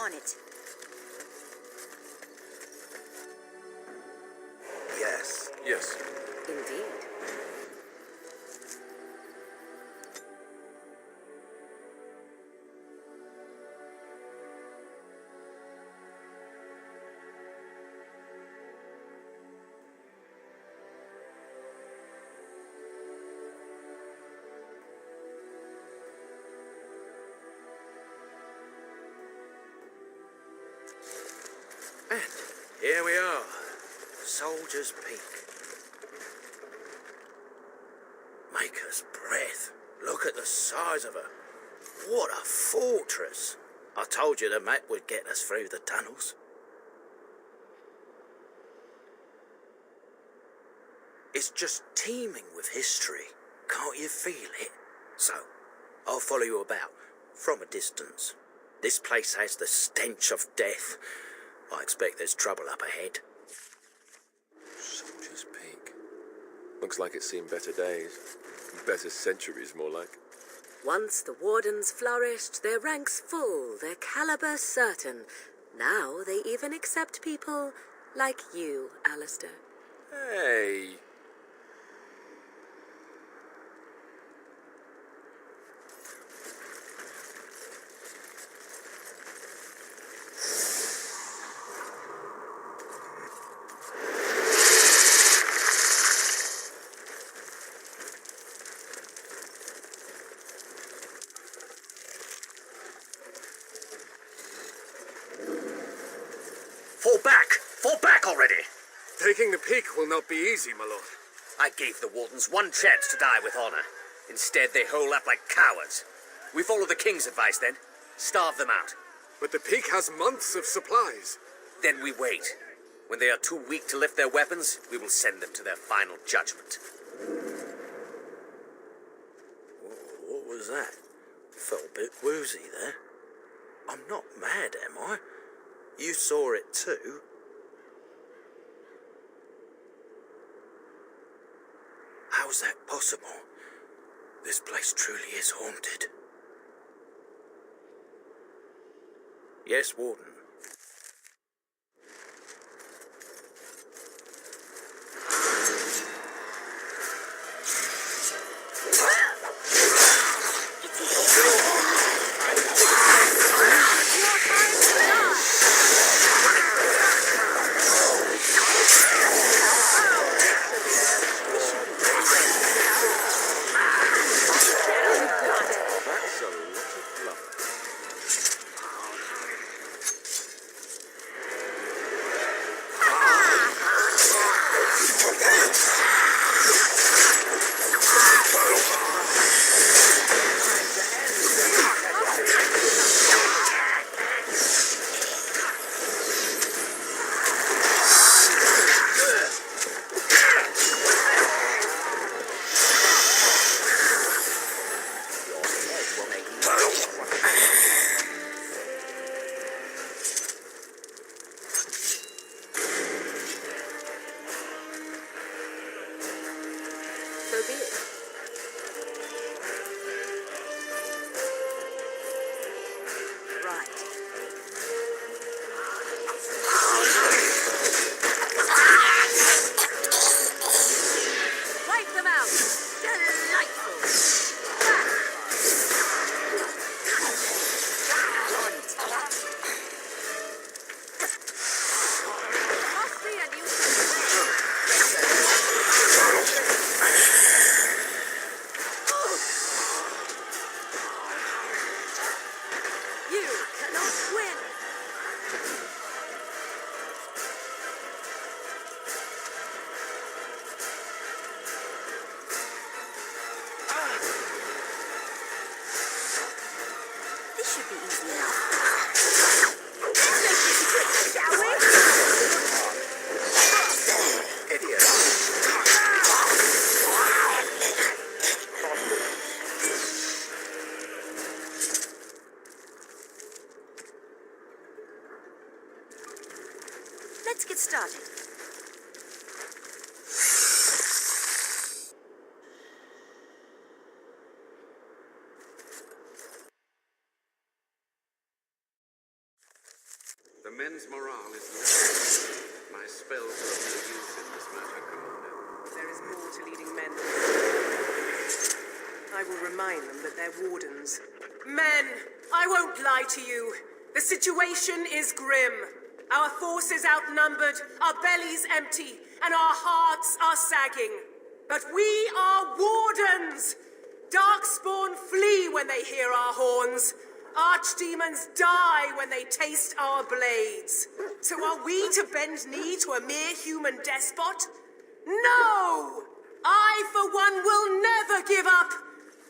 On it. Yes. Yes. Indeed. And here we are. Soldier's Peak. Maker's breath. Look at the size of her. What a fortress. I told you the map would get us through the tunnels. It's just teeming with history. Can't you feel it? So, I'll follow you about, from a distance. This place has the stench of death. I expect there's trouble up ahead. Soldier's Peak. Looks like it's seen better days. Better centuries, more like. Once the wardens flourished, their ranks full, their caliber certain. Now they even accept people like you, Alistair. Hey. Fall back already! Taking the peak will not be easy, my lord. I gave the wardens one chance to die with honor. Instead, they hole up like cowards. We follow the king's advice then. Starve them out. But the peak has months of supplies. Then we wait. When they are too weak to lift their weapons, we will send them to their final judgment. What was that? Felt a bit woozy there. I'm not mad, am I? You saw it too. How's that possible? This place truly is haunted. Yes, Warden. That's a lot of blood. So be it. Right. Wipe them out! Delightful! Frosty and you... You cannot win! This should be easy enough. Let's make this quick, shall we? Idiot. Let's get started. Men's morale is low. My spells are of no use in this matter, Commander. There is more to leading men. I will remind them that they're wardens. Men, I won't lie to you. The situation is grim. Our forces outnumbered, our bellies empty, and our hearts are sagging. But we are wardens! Darkspawn flee when they hear our horns. Archdemons die when they taste our blades. So are we to bend knee to a mere human despot? No! I, for one, will never give up.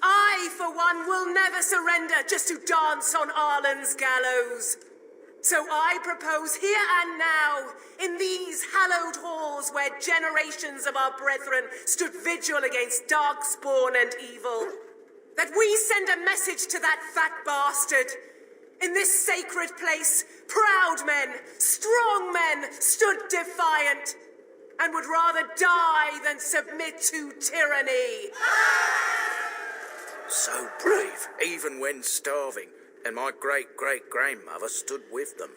I, for one, will never surrender just to dance on Arlen's gallows. So I propose here and now, in these hallowed halls where generations of our brethren stood vigil against darkspawn and evil, that we send a message to that fat bastard. In this sacred place, proud men, strong men stood defiant, and would rather die than submit to tyranny. So brave, even when starving, and my great-great-grandmother stood with them.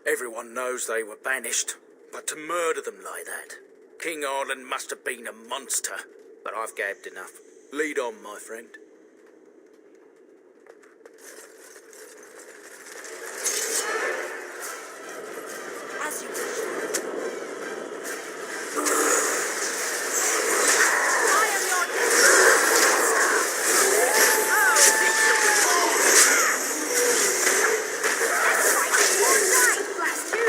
Everyone knows they were banished, but to murder them like that, King Arlen must have been a monster. But I've gabbed enough. Lead on, my friend. As you wish. I am your... That's right, all night, blast you!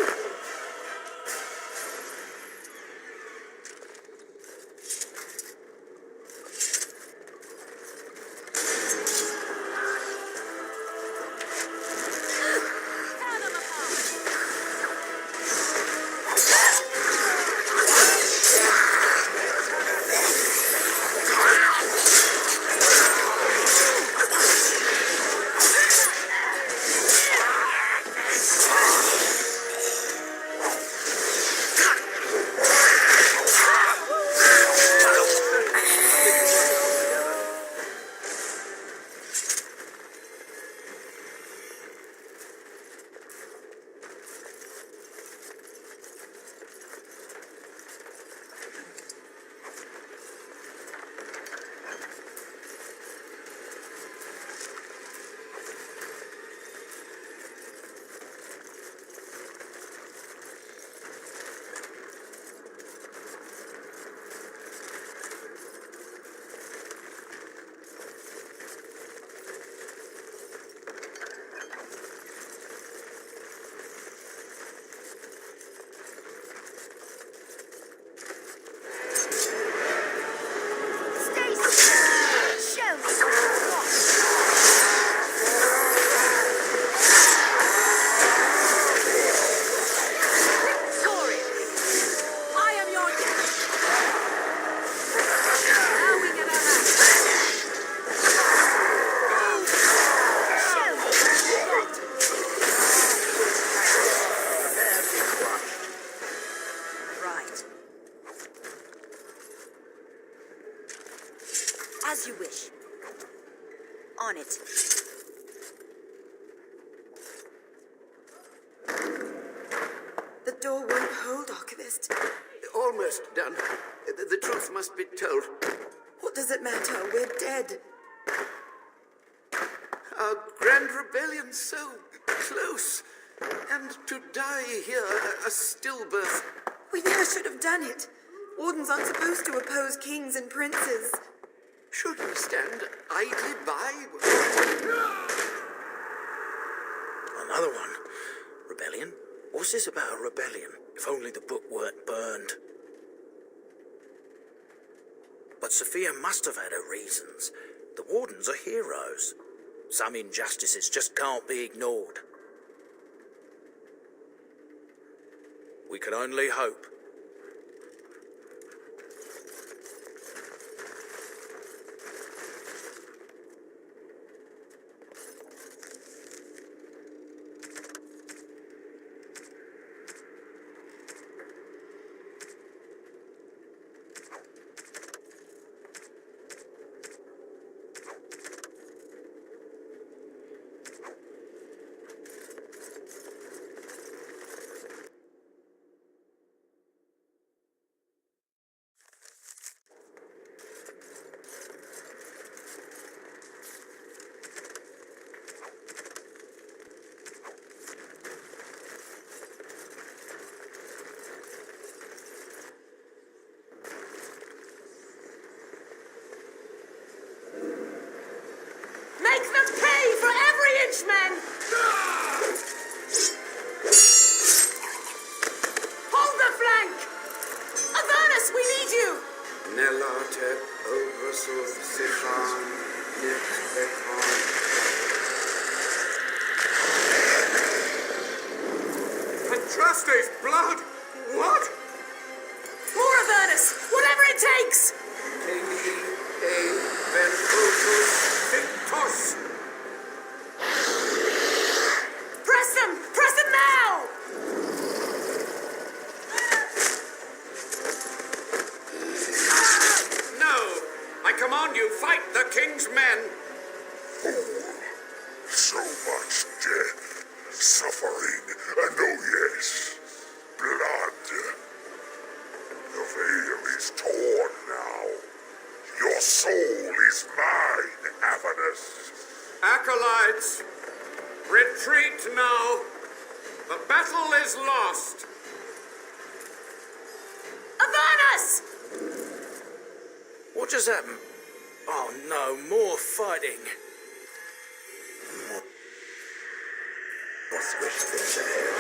As you wish. On it. The door won't hold, Archivist. Almost done. The truth must be told. What does it matter? We're dead. Our grand rebellion so close. And to die here, a stillbirth. We never should have done it. Wardens aren't supposed to oppose kings and princes. Should we stand idly by? Another one. Rebellion? What's this about a rebellion? If only the book weren't burned. But Sophia must have had her reasons. The Wardens are heroes. Some injustices just can't be ignored. We can only hope. Nelatet Obrasuth Sifan Nix Bekon. Andraste's blood? What? More Avernus! Whatever it takes! Teni e Ventotus Victus. Press them! Press them now! No! I command you, fight the king's men! So much death, suffering, and oh yes, blood. The veil is torn now. Your soul is mine, Avernus. Acolytes, retreat now. The battle is lost. Avernus! What just happened? Oh no, more fighting. What's wish things ahead?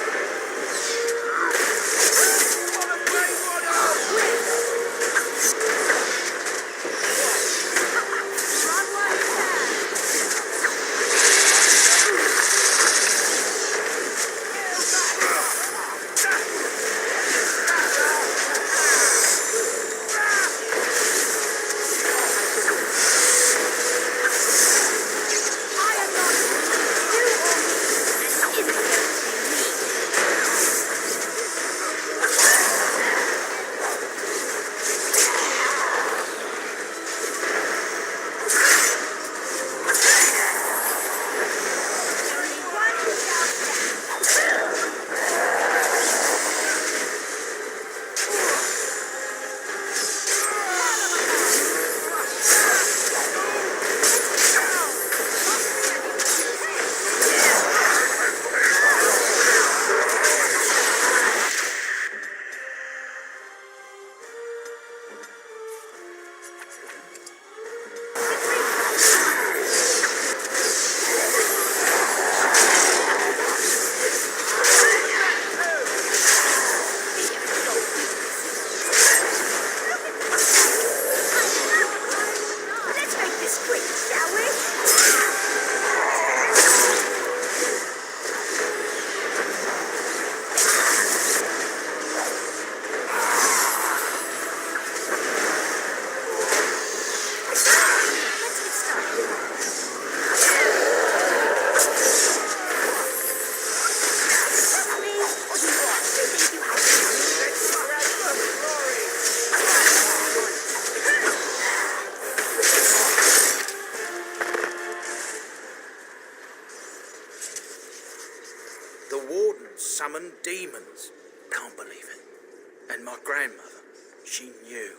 The wardens summoned demons. Can't believe it. And my grandmother, she knew.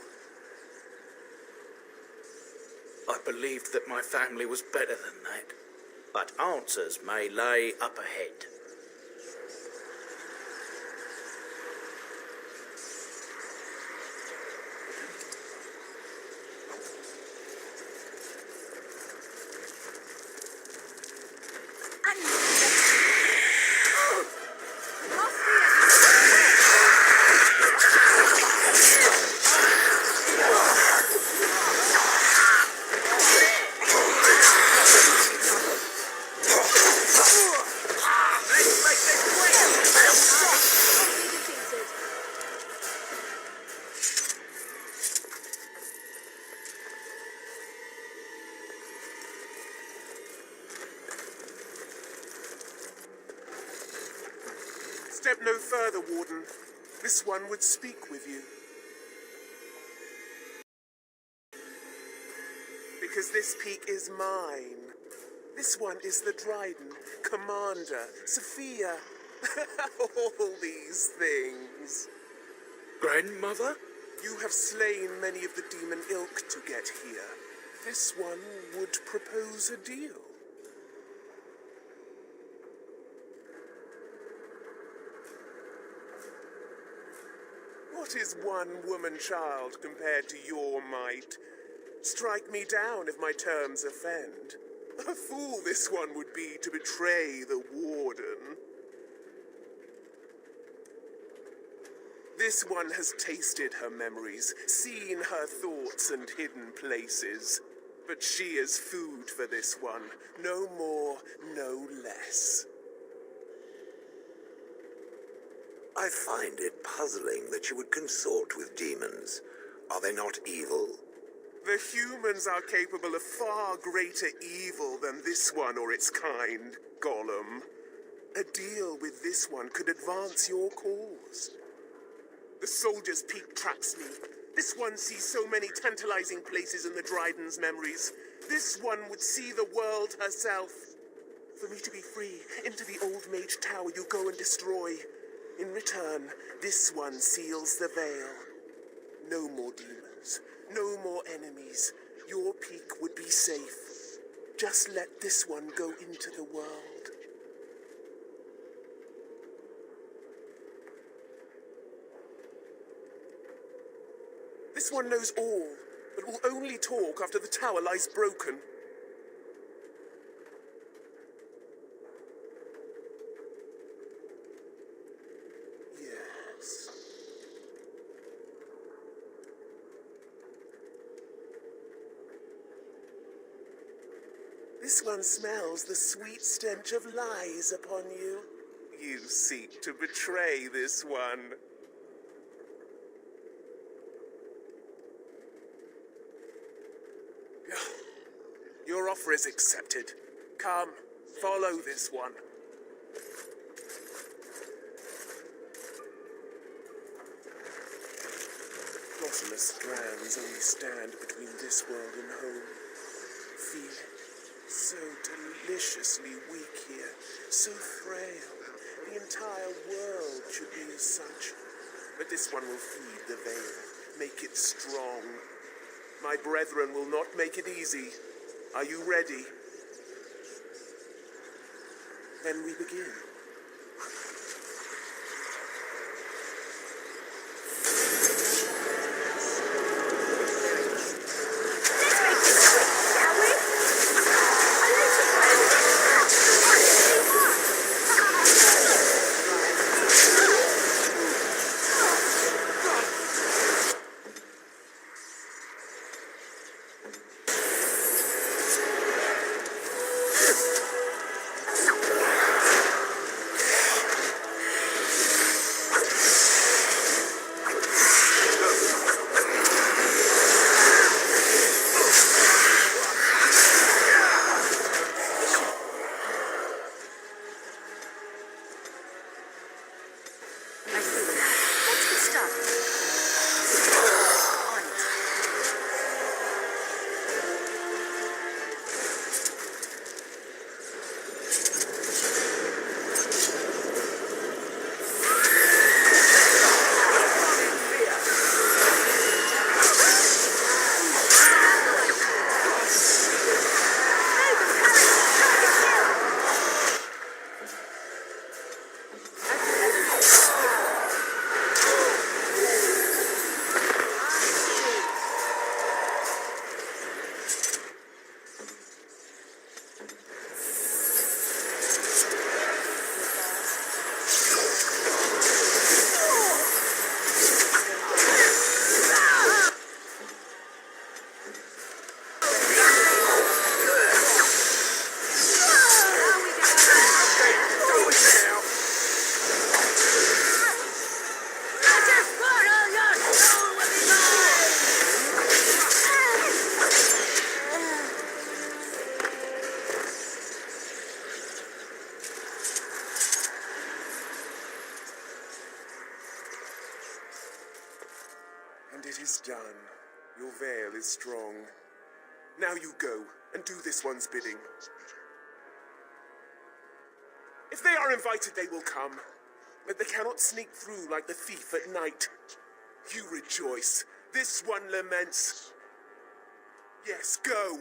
I believed that my family was better than that. But answers may lay up ahead. Step no further, Warden. This one would speak with you. Because this peak is mine. This one is the Dryden, Commander, Sophia. All these things. Grandmother? You have slain many of the demon ilk to get here. This one would propose a deal. What is one woman-child compared to your might? Strike me down if my terms offend. A fool this one would be to betray the Warden. This one has tasted her memories, seen her thoughts and hidden places. But she is food for this one. No more, no less. I find it puzzling that you would consort with demons. Are they not evil? The humans are capable of far greater evil than this one or its kind, Gollum. A deal with this one could advance your cause. The Soldier's Peak traps me. This one sees so many tantalizing places in the Dryden's memories. This one would see the world herself. For me to be free, into the Old Mage Tower you go and destroy. In return, this one seals the veil. No more demons, no more enemies. Your peak would be safe. Just let this one go into the world. This one knows all, but will only talk after the tower lies broken. Yes. This one smells the sweet stench of lies upon you. You seek to betray this one. Your offer is accepted. Come, follow this one. Bottomless strands only stand between this world and home. Feel it. So deliciously weak here. So frail. The entire world should be as such. But this one will feed the veil. Make it strong. My brethren will not make it easy. Are you ready? Then we begin. And it is done. Your veil is strong. Now you go and do this one's bidding. If they are invited, they will come. But they cannot sneak through like the thief at night. You rejoice. This one laments. Yes, go.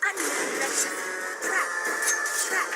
Annihilation. Trap. Trap.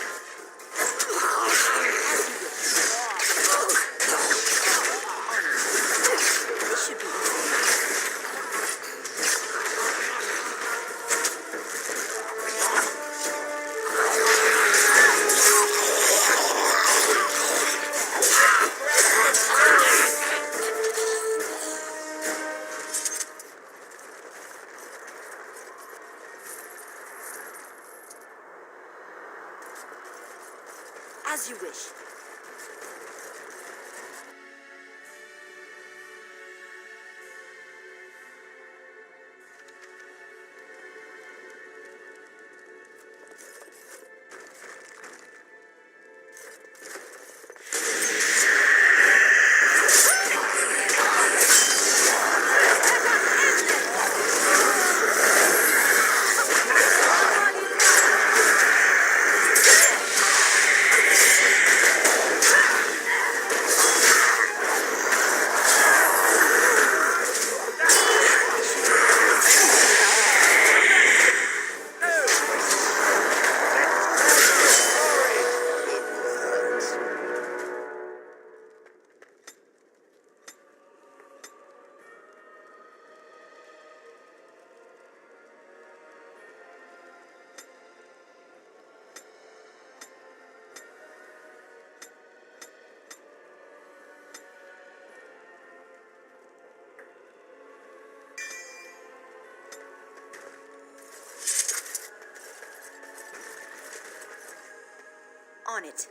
On it.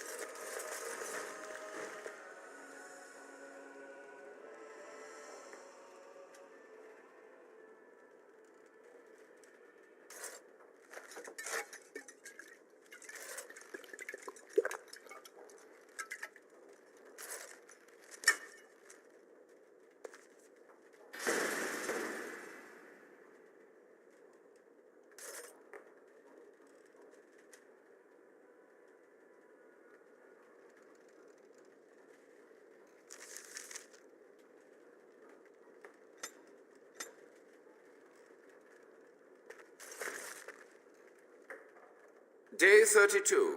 Day 32.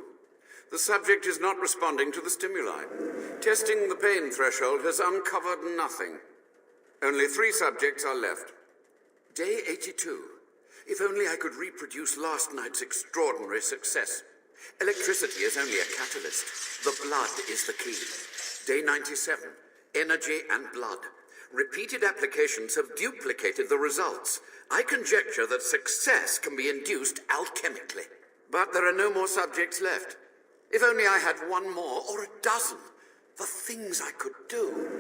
The subject is not responding to the stimuli. Testing the pain threshold has uncovered nothing. Only 3 subjects are left. Day 82. If only I could reproduce last night's extraordinary success. Electricity is only a catalyst. The blood is the key. Day 97. Energy and blood. Repeated applications have duplicated the results. I conjecture that success can be induced alchemically. But there are no more subjects left. If only I had 1 more, or a dozen. The things I could do.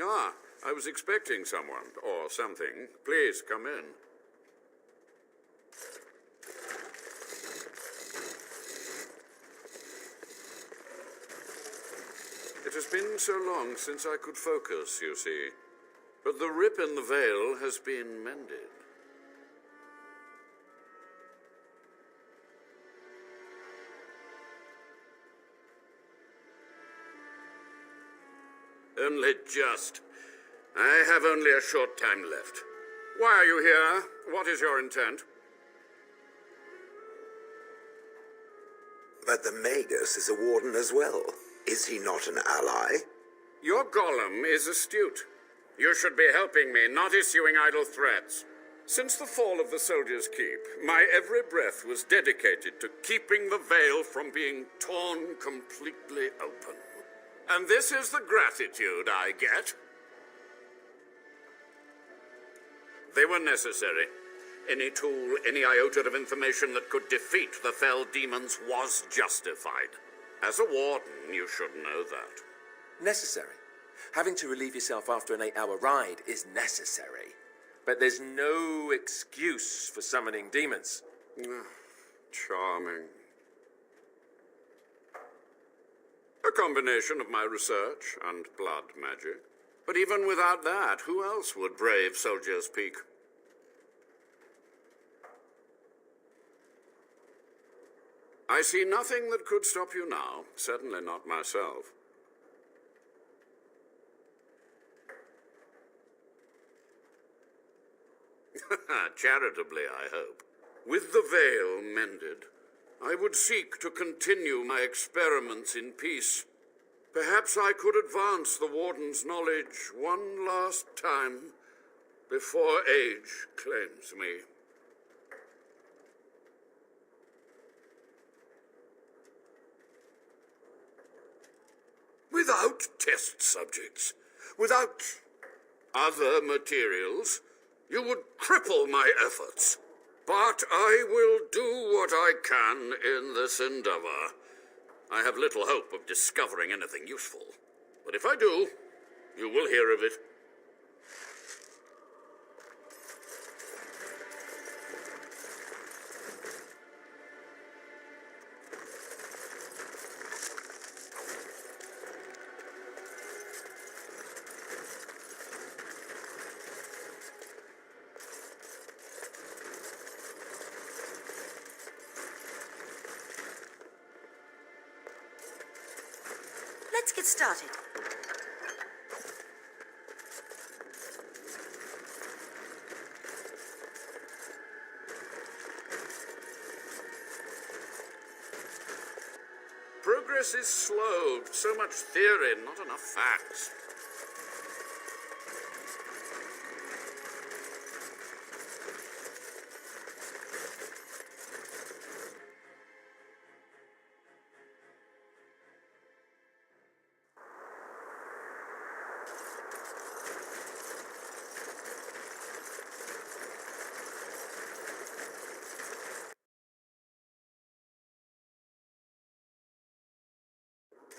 Ah, I was expecting someone, or something. Please, come in. It has been so long since I could focus, you see. But the rip in the veil has been mended. Only just. I have only a short time left. Why are you here? What is your intent? But the Magus is a warden as well. Is he not an ally? Your golem is astute. You should be helping me, not issuing idle threats. Since the fall of the Soldiers' Keep, my every breath was dedicated to keeping the veil from being torn completely open. And this is the gratitude I get. They were necessary. Any tool, any iota of information that could defeat the fell demons was justified. As a warden, you should know that. Necessary. Having to relieve yourself after an 8-hour ride is necessary. But there's no excuse for summoning demons. Charming. A combination of my research and blood magic. But even without that, who else would brave Soldier's Peak? I see nothing that could stop you now. Certainly not myself. Charitably, I hope. With the veil mended, I would seek to continue my experiments in peace. Perhaps I could advance the Warden's knowledge one last time before age claims me. Without test subjects, without other materials, you would cripple my efforts. But I will do what I can in this endeavor. I have little hope of discovering anything useful. But if I do, you will hear of it. Let's get started. Progress is slow. So much theory, not enough facts.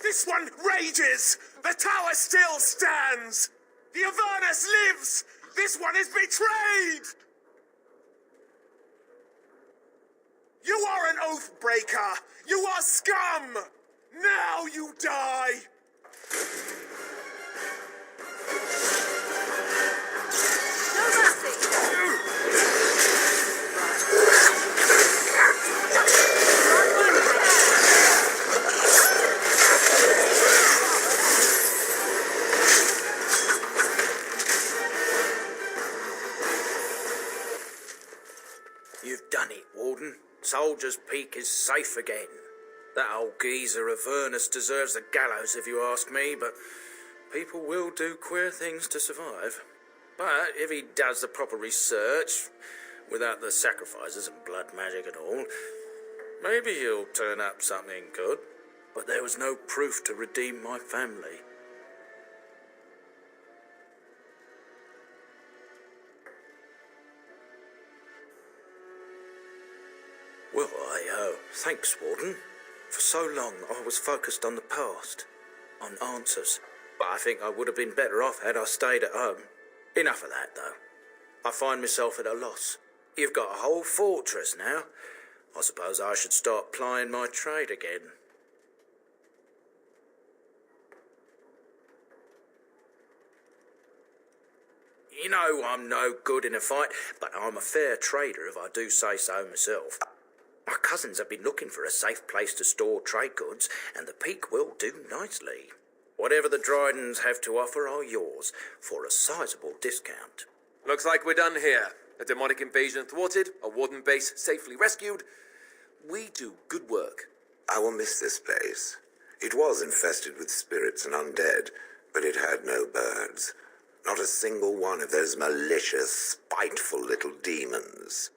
This one rages! The tower still stands! The Avernus lives! This one is betrayed! You are an oath breaker! You are scum! Now you die! No mercy! You've done it, Warden. Soldier's Peak is safe again. That old geezer Avernus deserves the gallows if you ask me, but people will do queer things to survive. But if he does the proper research, without the sacrifices and blood magic and all, maybe he'll turn up something good. But there was no proof to redeem my family. Well, thanks, Warden. For so long, I was focused on the past, on answers. But I think I would have been better off had I stayed at home. Enough of that, though. I find myself at a loss. You've got a whole fortress now. I suppose I should start plying my trade again. You know I'm no good in a fight, but I'm a fair trader if I do say so myself. My cousins have been looking for a safe place to store trade goods, and the Peak will do nicely. Whatever the Drydens have to offer are yours, for a sizable discount. Looks like we're done here. A demonic invasion thwarted, a warden base safely rescued. We do good work. I will miss this place. It was infested with spirits and undead, but it had no birds. Not a single one of those malicious, spiteful little demons.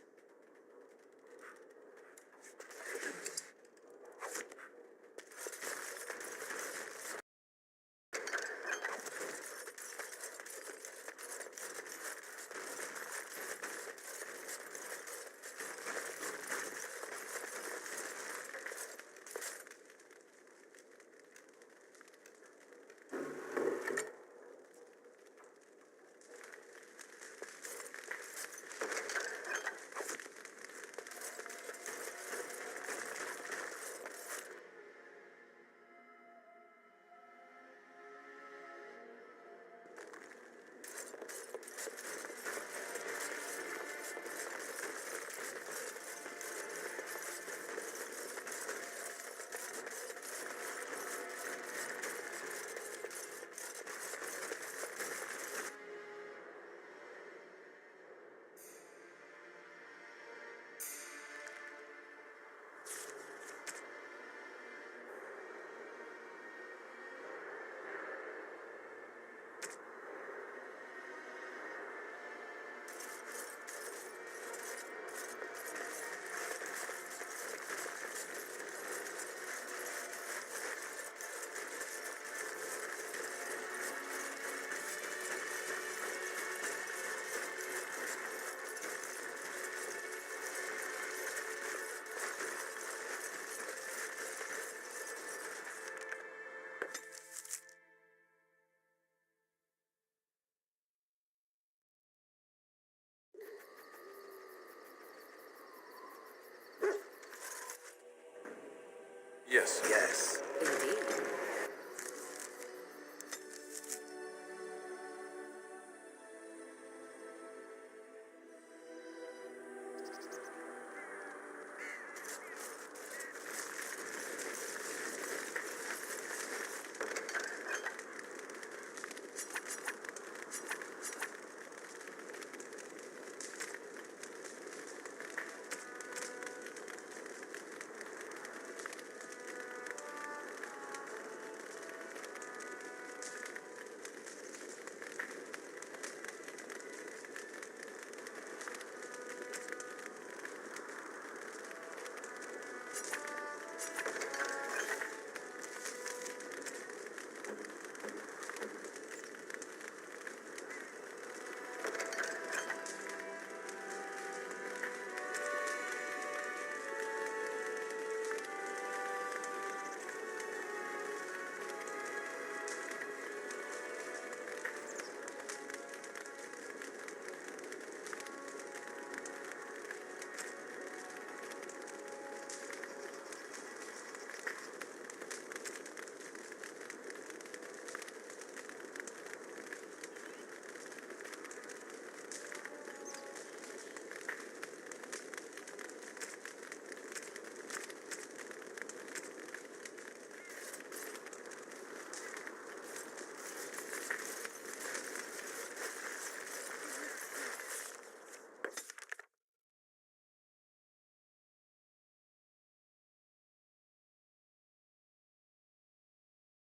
Yes. Yes.